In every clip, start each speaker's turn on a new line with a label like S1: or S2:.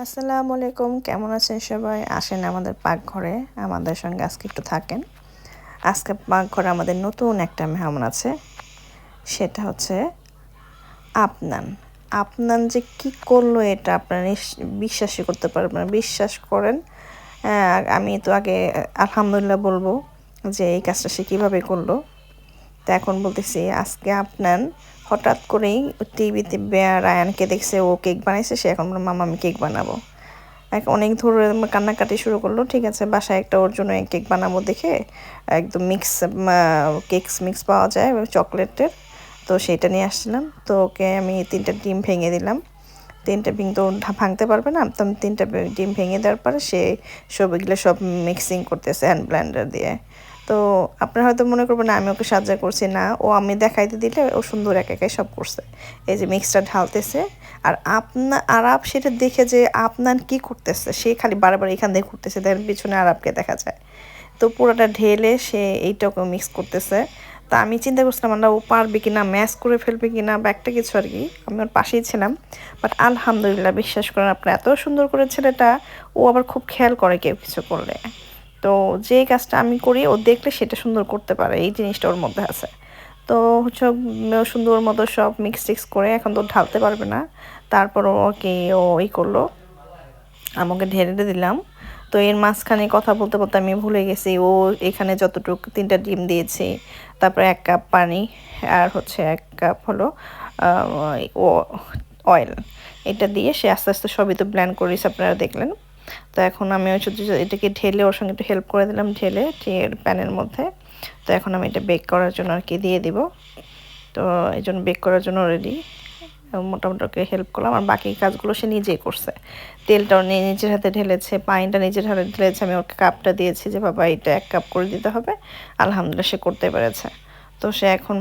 S1: আসসালামু আলাইকুম, কেমন আছেন সবাই? আসেন আমাদের পাকঘরে, আমাদের সঙ্গে আজকে একটু থাকেন। আজকে পাকঘরে আমাদের নতুন একটা মেহমান আছে, সেটা হচ্ছে আফনান। আফনান যে কি করলো এটা আপনারা বিশ্বাসই করতে পারবেন না। বিশ্বাস করেন, আমি তো আগে আলহামদুলিল্লাহ বলবো যে এই কাজটা সে কীভাবে করলো। তো এখন বলতেছি আজকে আফনান হঠাৎ করেই টিভিতে রায়ানকে দেখছে ও কেক বানাইছে, সে এখন বলল মামা আমি কেক বানাবো। অনেক ধরে কান্নাকাটি শুরু করলো। ঠিক আছে, বাসায় একটা ওর জন্য কেক বানাবো দেখে একদম কেকস মিক্স পাওয়া যায় চকলেটের, তো সেটা নিয়ে আসছিলাম। তো ওকে আমি 3টা ডিম ভেঙে দিলাম। 3টা ডিম তো ভাঙতে পারবে না, তো 3টা ডিম ভেঙে দেওয়ার পরে সে এগুলো সব মিক্সিং করতেছে হ্যান্ড ব্লেন্ডার দিয়ে। তো আপনারা হয়তো মনে করবেন না আমি ওকে সাহায্য করছি, না, ও আমি দেখাইতে দিলে ও সুন্দর একাই সব করছে। এই যে মিক্সটা ঢালতেছে, আর আরাপ সেটা দেখে যে আপনার কি করতেছে, সে খালি বারবার এখান দিয়ে ঘুরতেছে, তার পিছনে আরাপকে দেখা যায়। তো পুরোটা ঢেলে সে এইটাকে মিক্স করতেছে। তা আমি চিন্তা করছিলাম আমরা ও পারবে কি না, ম্যাচ করে ফেলবে কি না বা একটা কিছু আর কি, আমি ওর পাশেই ছিলাম। বাট আলহামদুলিল্লাহ, বিশ্বাস করেন আপনার, এত সুন্দর করে ছেলেটা, ও আবার খুব খেয়াল করে কেউ কিছু করলে। তো যে কাজটা আমি করি ও দেখলে সেটা সুন্দর করতে পারে, এই জিনিসটা ওর মধ্যে আছে। তো হচ্ছে সুন্দর মতো সব মিক্স টিক্স করে এখন তো ঢালতে পারবে না, তারপর ওকে ও করলো, আমাকে ঢেলে দিলাম। তো এর মাঝখানে কথা বলতে বলতে আমি ভুলে গেছি ও এখানে যতটুকু 3টা ডিম দিয়েছি, তারপরে 1 কাপ পানি, আর হচ্ছে 1 কাপ হলো ও অয়েল, এটা দিয়ে সে আস্তে আস্তে সবই তো ব্লেন্ড করেছে, আপনারা দেখলেন। তো এখন আমি এটাকে ঢেলে ওর সঙ্গে একটু হেল্প করে দিলাম, ঢেলে প্যানের মধ্যে। তো এখন আমি এটা বেক করার জন্য আর কি দিয়ে দিব। তো এই জন্য বেক করার জন্য রেডি, মোটামুটি ওকে হেল্প করলাম, আর বাকি কাজগুলো সে নিজেই করছে। তেলটাও নিজের হাতে ঢেলেছে, পানিটা নিজের হাতে ঢেলেছে, আমি ওকে কাপটা দিয়েছি যে বাবা এটা 1 কাপ করে দিতে হবে। আলহামদুলিল্লাহ সে করতে পেরেছে। তো সে এখন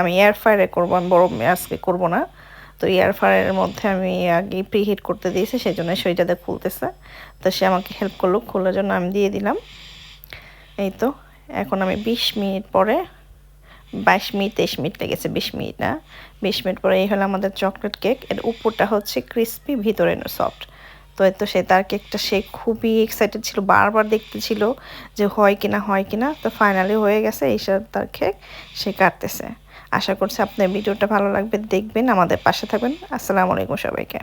S1: আমি এয়ার ফ্রায়ারে করবো, আমি বড় আজকে করবো না। তো এয়ার ফ্রায়ারের মধ্যে আমি আগে প্রিহিট করতে দিয়েছি, সেই জন্য সেইটাতে খুলতেছে। তো সে আমাকে হেল্প করলো, খোলার জন্য আমি দিয়ে দিলাম। এই তো এখন আমি 20 মিনিট পরে, 22 মিনিট 23 মিনিট লেগেছে, 20 মিনিট না, 20 মিনিট পরে এই হলো আমাদের চকলেট কেক। এর উপরটা হচ্ছে ক্রিস্পি, ভিতরে সফট। তো সে তার কেকটা সে খুবই এক্সাইটেড ছিল, বারবার দেখতেছিল যে হয় কিনা হয় কিনা। তো ফাইনালি হয়ে গেছে, এই তার কেক সে কাটতেছে। আশা করছি আপনার ভিডিওটা ভালো লাগবে, দেখবেন, আমাদের পাশে থাকবেন। আসসালামু আলাইকুম সবাইকে।